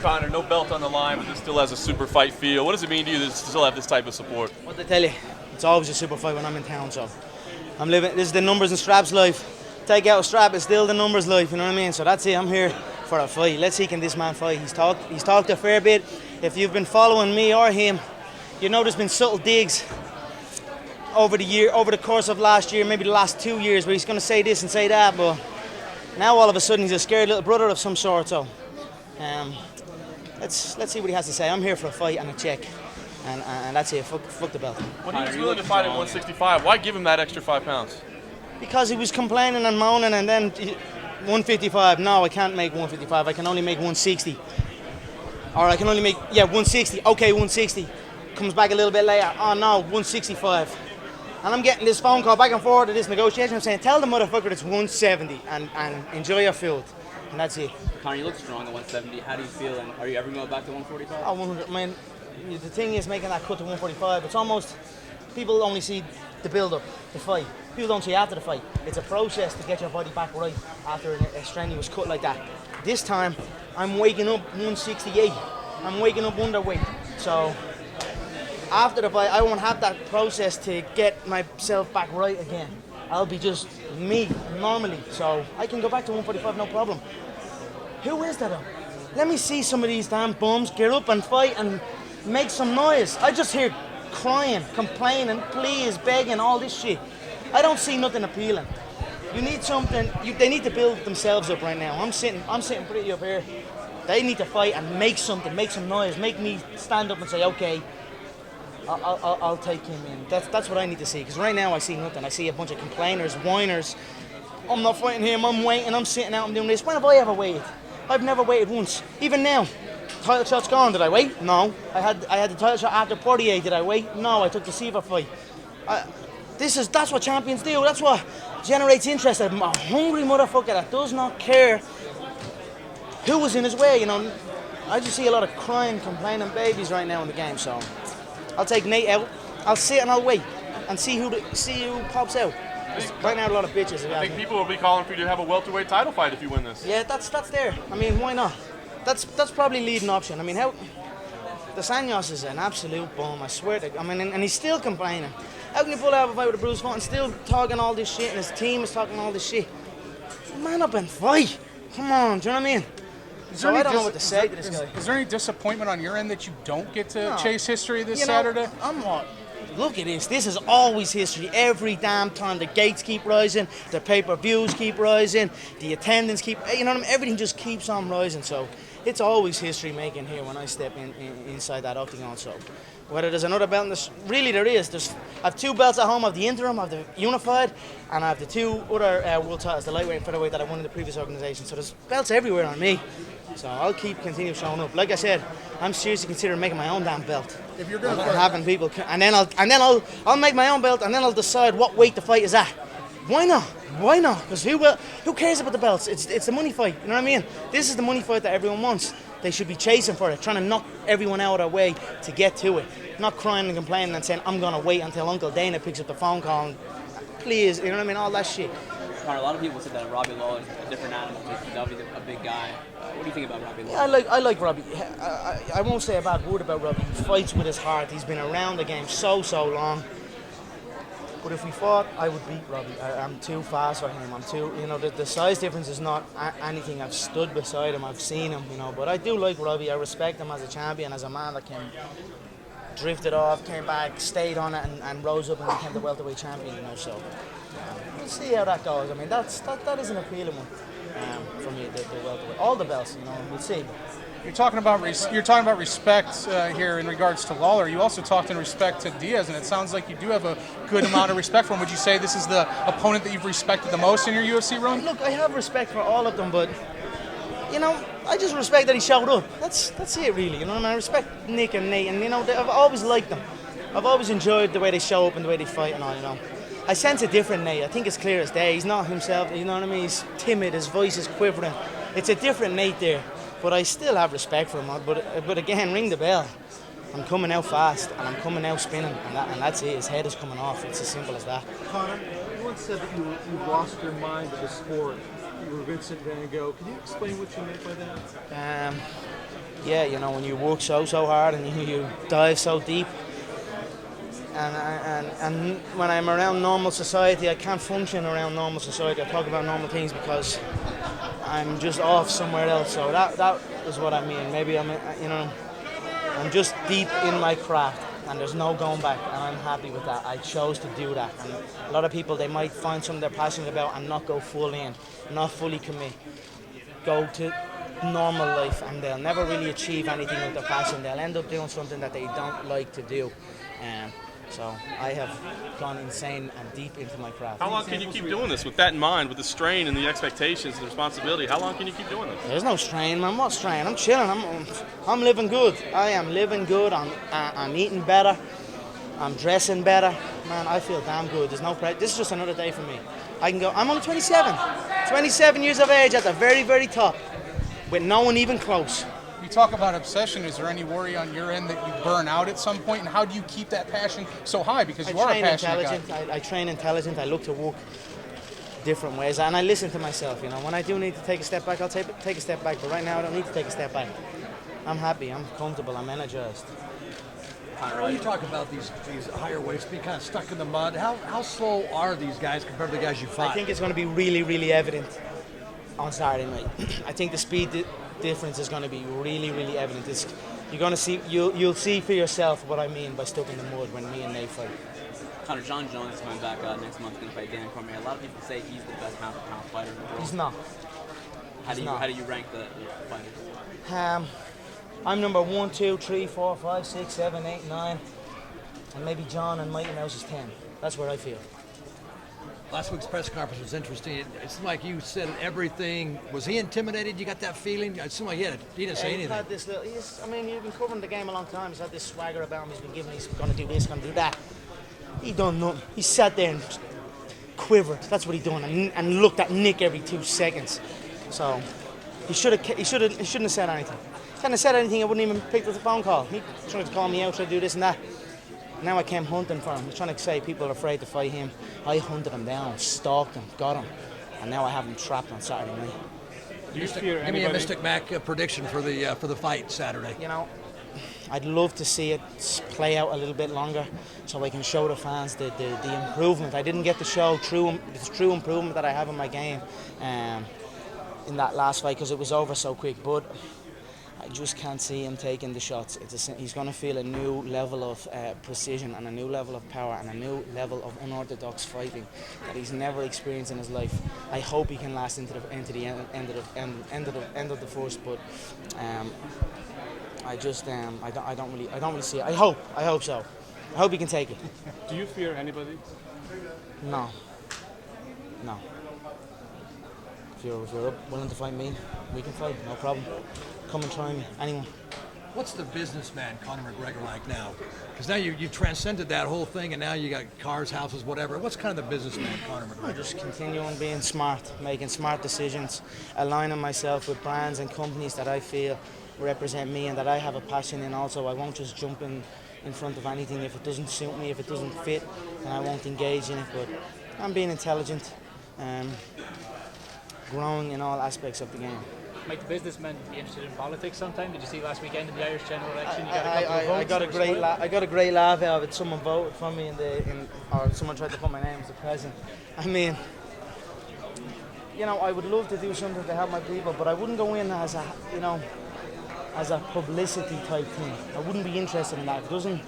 Conor, no belt on the line, but this still has a super fight feel. What does it mean to you to still have this type of support? What they tell you, it's always a super fight when I'm in town, so I'm living, this is the numbers and straps life. Take out a strap, it's still the numbers life, you know what I mean? So that's it, I'm here for a fight. Let's see, can this man fight? He's talked a fair bit. If you've been following me or him, you know there's been subtle digs over the course of last year, maybe the last 2 years, where he's going to say this and say that, but now all of a sudden he's a scared little brother of some sort, so let's see what he has to say. I'm here for a fight and a check, and that's it. Fuck the belt. When he was willing to fight at 165, why give him that extra 5 pounds? Because he was complaining and moaning, and then 155. No, I can't make 155. I can only make 160. Or I can only make 160. Okay, 160. Comes back a little bit later. Oh no, 165. And I'm getting this phone call back and forth to this negotiation. I'm saying, tell the motherfucker it's 170 and enjoy your food. And that's it. Conor, you look strong at 170. How do you feel? And are you ever going back to 145? Oh, 100. Man, the thing is making that cut to 145. It's almost, people only see the build-up, the fight. People don't see after the fight. It's a process to get your body back right after a strenuous cut like that. This time, I'm waking up 168. I'm waking up underweight. So after the fight, I won't have that process to get myself back right again. I'll be just me, normally. So I can go back to 145, no problem. Who is that though? Let me see some of these damn bums get up and fight and make some noise. I just hear crying, complaining, please, begging, all this shit. I don't see nothing appealing. You need something, they need to build themselves up right now. I'm sitting pretty up here. They need to fight and make something, make some noise, make me stand up and say, okay, I'll take him in. That's what I need to see, because right now I see nothing. I see a bunch of complainers, whiners. I'm not fighting him, I'm waiting, I'm sitting out, I'm doing this. When have I ever waited? I've never waited once. Even now, title shot's gone, did I wait? No. I had the title shot after Poirier, did I wait? No, I took the Seaver fight. That's what champions do. That's what generates interest. I'm a hungry motherfucker that does not care who was in his way, you know. I just see a lot of crying, complaining babies right now in the game, so I'll take Nate out. I'll sit and I'll wait and see who pops out. Right now, a lot of bitches. I think people will be calling for you to have a welterweight title fight if you win this. Yeah, that's there. I mean, why not? That's probably leading option. I mean, how the Sanyos is an absolute bum. I swear to. I mean, and he's still complaining. How can you pull out a fight with a Bruce Font and still talking all this shit, and his team is talking all this shit? Man up and fight. Come on, do you know what I mean? So I don't know what to say to this guy. Is there any disappointment on your end that you don't get to chase history this Saturday? Look at this. This is always history. Every damn time the gates keep rising, the pay-per-views keep rising, the attendance keep, you know what I mean? Everything just keeps on rising. So it's always history making here when I step inside that octagon. So whether there's another belt in this, really there is. I have 2 belts at home. I have the interim, I have the unified, and I have the 2 other world titles, the lightweight and featherweight that I won in the previous organization. So there's belts everywhere on me. So I'll continue showing up. Like I said, I'm seriously considering making my own damn belt. If you're doing having people, and then I'll make my own belt, and then I'll decide what weight the fight is at. Why not? Why not? Because who cares about the belts? It's the money fight. You know what I mean? This is the money fight that everyone wants. They should be chasing for it, trying to knock everyone out of their way to get to it. Not crying and complaining and saying, I'm gonna wait until Uncle Dana picks up the phone call. And, please, you know what I mean? All that shit. Conor, a lot of people said that Robbie Lawler is a different animal. He's a big guy. What do you think about Robbie Lawler? Yeah, I like Robbie. I won't say a bad word about Robbie. He fights with his heart. He's been around the game so long. But if we fought, I would beat Robbie. I'm too fast for him. I'm too, you know, the size difference is not anything. I've stood beside him. I've seen him, you know. But I do like Robbie. I respect him as a champion, as a man that drifted off, came back, stayed on it, and rose up and became the welterweight champion, you know. So we'll see how that goes. I mean, that is an appealing one for me. The welterweight, all the belts, you know. We'll see. You're talking about respect here in regards to Lawler. You also talked in respect to Diaz, and it sounds like you do have a good amount of respect for him. Would you say this is the opponent that you've respected the most in your UFC run? Look, I have respect for all of them, but you know, I just respect that he showed up. That's it, really. You know what I mean? I respect Nick and Nate, and you know, I've always liked them. I've always enjoyed the way they show up and the way they fight and all. You know, I sense a different Nate. I think it's clear as day. He's not himself. You know what I mean? He's timid. His voice is quivering. It's a different Nate there. But I still have respect for him. But again, ring the bell. I'm coming out fast, and I'm coming out spinning, and that's it. His head is coming off. It's as simple as that. Conor, you once said that you lost your mind to the sport. You were Vincent Van Gogh. Can you explain what you meant by that? yeah, you know, when you work so hard and you dive so deep, and when I'm around normal society, I can't function around normal society. I talk about normal things because I'm just off somewhere else. So that is what I mean. Maybe I'm just deep in my craft, and there's no going back, and I'm happy with that. I chose to do that, and a lot of people, they might find something they're passionate about and not go full in, not fully commit, go to normal life, and they'll never really achieve anything with their passion. They'll end up doing something that they don't like to do. So I have gone insane and deep into my craft. How long can you keep doing this with that in mind, with the strain and the expectations and the responsibility? How long can you keep doing this? There's no strain, man. What strain? I'm chilling. I'm living good. I am living good. I'm eating better. I'm dressing better. Man, I feel damn good. There's no pressure. This is just another day for me. I can go. I'm only 27. 27 years of age at the very, very top, with no one even close. You talk about obsession. Is there any worry on your end that you burn out at some point? And how do you keep that passion so high? Because you are a passionate guy. I train intelligent. I look to work different ways, and I listen to myself. You know, when I do need to take a step back, I'll take a step back. But right now, I don't need to take a step back. I'm happy. I'm comfortable. I'm energized. When you talk about these higher weights being kind of stuck in the mud, how slow are these guys compared to the guys you fight? I think it's going to be really, really evident on Saturday night. I think the speed difference is going to be really, really evident. You're going to see, you'll see for yourself what I mean by stuck in the mud when me and Nate fight. Conor, John Jones is coming back next month going to fight Dan Cormier. A lot of people say he's the best pound-for-pound fighter in the world. He's not. How do you rank the fighters? I'm number 1, 2, 3, 4, 5, 6, 7, 8, 9, and maybe John and Mighty Mouse is 10. That's where I feel. Last week's press conference was interesting. It seemed like you said everything. Was he intimidated? You got that feeling? It seemed like he didn't say anything. Had this little, you've been covering the game a long time. He's had this swagger about him. He's going to do this, going to do that. He done nothing. He sat there and quivered. That's what he done, and looked at Nick every 2 seconds. So he shouldn't have said anything. If he hadn't said anything, I wouldn't even pick up the phone call. He tried to call me out, tried to do this and that. Now I came hunting for him. He's trying to say people are afraid to fight him. I hunted him down, stalked him, got him, and now I have him trapped on Saturday night. Give me a Mystic Mac prediction for the fight Saturday. You know, I'd love to see it play out a little bit longer so I can show the fans the improvement. I didn't get to show the true improvement that I have in my game in that last fight because it was over so quick, but I just can't see him taking the shots. He's going to feel a new level of precision and a new level of power and a new level of unorthodox fighting that he's never experienced in his life. I hope he can last into the end of the first, but I don't really see it. I hope so. I hope he can take it. Do you fear anybody? No. If you're willing to fight me, we can fight. No problem. Come and try me, anyone. What's the businessman Conor McGregor like now? Because now you've transcended that whole thing, and now you got cars, houses, whatever. What's kind of the businessman Conor McGregor? Just continuing being smart, making smart decisions, aligning myself with brands and companies that I feel represent me and that I have a passion in. Also, I won't just jump in front of anything if it doesn't suit me, if it doesn't fit, and I won't engage in it. But I'm being intelligent, growing in all aspects of the game. Might the businessmen be interested in politics sometime? Did you see last weekend in the Irish general election? You got a couple of votes. I got a great laugh out of it. Someone voted for me or someone tried to put my name as the president. I mean, you know, I would love to do something to help my people, but I wouldn't go in as a publicity type thing. I wouldn't be interested in that. It doesn't.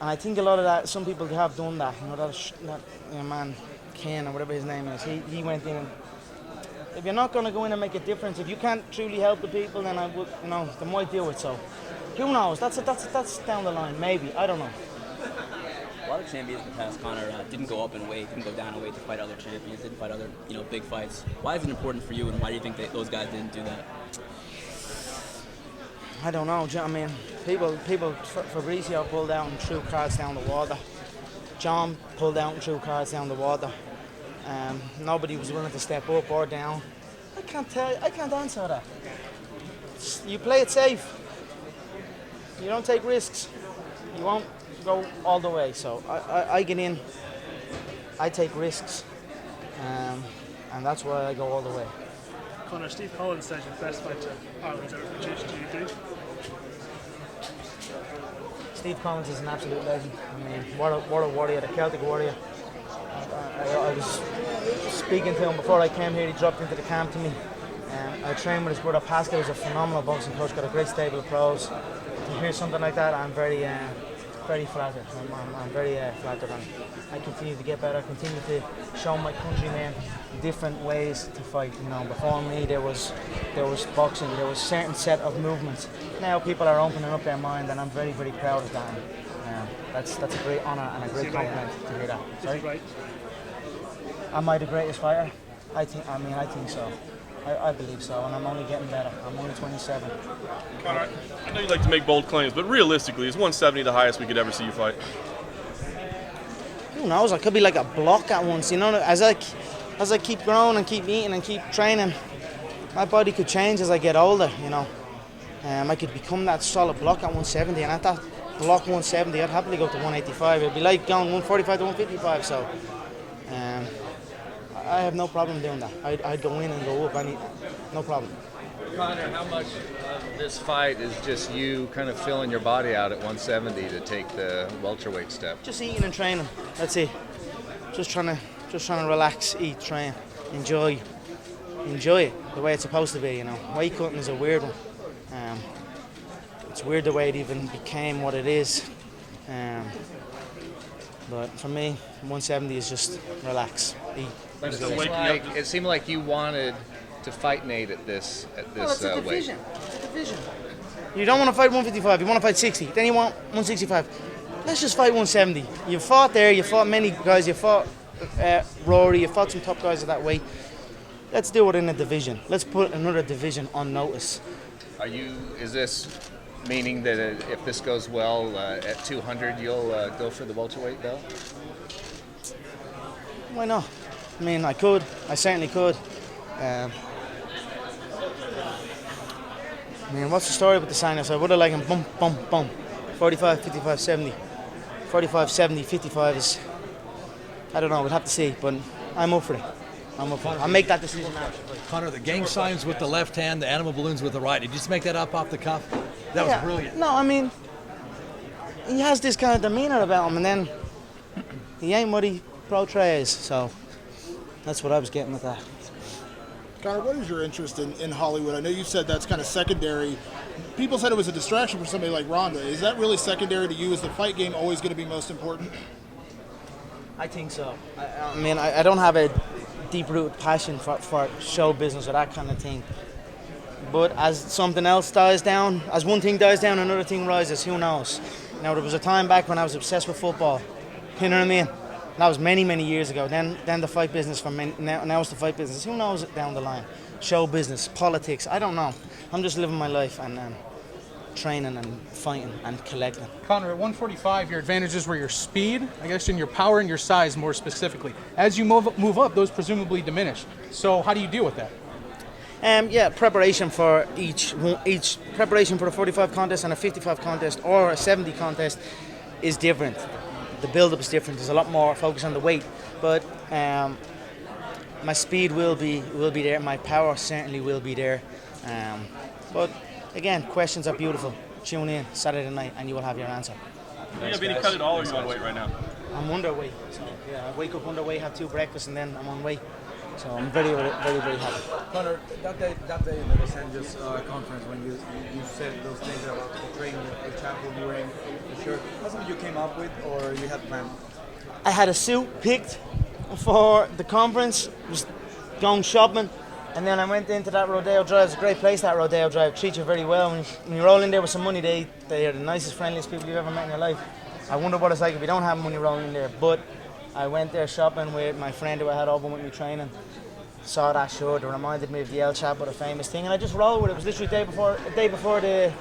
And I think a lot of that, some people have done that. You know, that man Ken or whatever his name is. He went in and. If you're not going to go in and make a difference, if you can't truly help the people, then I would, they might do it. So, who knows? That's down the line. Maybe, I don't know. A lot of champions in the past, Conor, didn't go up in weight, didn't go down in weight to fight other champions, didn't fight other, big fights. Why is it important for you, and why do you think that those guys didn't do that? I don't know. I mean, people. Fabricio pulled out and threw cards down the water. John pulled out and threw cards down the water. Nobody was willing to step up or down. I can't answer that. You play it safe. You don't take risks. You won't go all the way. So I get in. I take risks, and that's why I go all the way. Conor, Steve Collins said you're the best fighter Ireland's ever produced. Do you agree? Steve Collins is an absolute legend. I mean, what a warrior, the Celtic warrior. I was speaking to him before I came here. He dropped into the camp to me. I trained with his brother Pascal, who's a phenomenal boxing coach, got a great stable of pros. To hear something like that, I'm very flattered. I'm very flattered, and I continue to get better. Continue to show my countrymen different ways to fight. You know, before me there was boxing. There was a certain set of movements. Now people are opening up their mind, and I'm very proud of that. That's a great honour and a great compliment to hear that. Sorry? Am I the greatest fighter? I think so. I believe so, and I'm only getting better. I'm only 27. Conor, I know you like to make bold claims, but realistically, is 170 the highest we could ever see you fight? Who knows? I could be like a block at once. You know, as I keep growing and keep eating and keep training, my body could change as I get older. You know, I could become that solid block at 170, and at that block 170, I'd happily go to 185. It'd be like going 145 to 155. So. I have no problem doing that. I'd go in and go up. No problem. Conor, how much of this fight is just you kind of filling your body out at 170 to take the welterweight step? Just eating and training. That's it. Just trying to relax, eat, train, enjoy it the way it's supposed to be. You know, weight cutting is a weird one. It's weird the way it even became what it is. But for me, 170 is just relax, eat. But it seemed like you wanted to fight Nate at this it's a weight. division. It's a division. You don't want to fight 155. You want to fight 60. Then you want 165. Let's just fight 170. You fought there. You fought many guys. You fought Rory. You fought some top guys at that weight. Let's do it in a division. Let's put another division on notice. Is this meaning that if this goes well at 200, you'll go for the welterweight belt? Why not? I mean, I could. I certainly could. I mean, what's the story with the sign-ups? I would have liked him boom. 45, 55, 70. 45, 70, 55 is... I don't know, we'll have to see, but I'm up for it. I'll make that decision now. Conor, the gang signs with the left hand, the animal balloons with the right. Did you just make that up off the cuff? That was brilliant. No, I mean, he has this kind of demeanour about him, and then he ain't what he portrays, so that's what I was getting with that. Conor, what is your interest in Hollywood? I know you said that's kind of secondary. People said it was a distraction for somebody like Ronda. Is that really secondary to you? Is the fight game always going to be most important? I think so. I mean, I don't have a deep-rooted passion for show business or that kind of thing. But as something else dies down, as one thing dies down, another thing rises. Who knows? Now, there was a time back when I was obsessed with football. You know what I mean? That was many years ago. Then the fight business now it's the fight business. Who knows down the line? Show business, politics. I don't know. I'm just living my life and training and fighting and collecting. Conor, at 145, your advantages were your speed, I guess, and your power and your size more specifically. As you move up, those presumably diminish. So how do you deal with that? Preparation for each preparation for a 45 contest and a 55 contest or a 70 contest is different. The build-up is different. There's a lot more focus on the weight, but my speed will be there. My power certainly will be there. But again, questions are beautiful. Tune in Saturday night, and you will have your answer. Do you have any cut at all, or are you on weight right now? I'm underweight. So I wake up underweight, have 2 breakfasts, and then I'm on weight. So I'm very happy. Conor, that day in the Los Angeles conference when you said those things about training El Chapo wearing the shirt, was something you came up with or you had planned? I had a suit picked for the conference, was going shopping, and then I went into that Rodeo Drive. It's a great place, that Rodeo Drive. Treat you very well. When you roll in there with some money, they are the nicest, friendliest people you've ever met in your life. I wonder what it's like if you don't have money rolling in there. But I went there shopping with my friend who I had over with me training. Saw that shirt, it reminded me of the El Chapo, the famous thing, and I just rolled with it. It was literally a day before the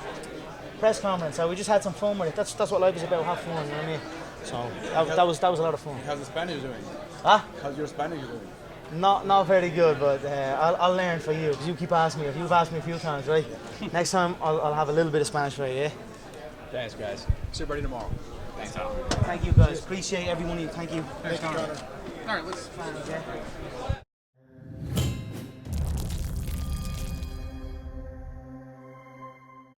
press conference, so we just had some fun with it. That's what life is about, have fun, you know what I mean? So that was a lot of fun. How's the Spanish doing? Huh? How's your Spanish doing? Not very good, but I'll learn for you, because you keep asking me. If you've asked me a few times, right? Next time I'll have a little bit of Spanish for you, yeah? Thanks, guys. See everybody tomorrow. Thanks, Tom. Thank you, guys. Appreciate every one of you. Thank you. Thanks, Conor. All right, let's find it, yeah?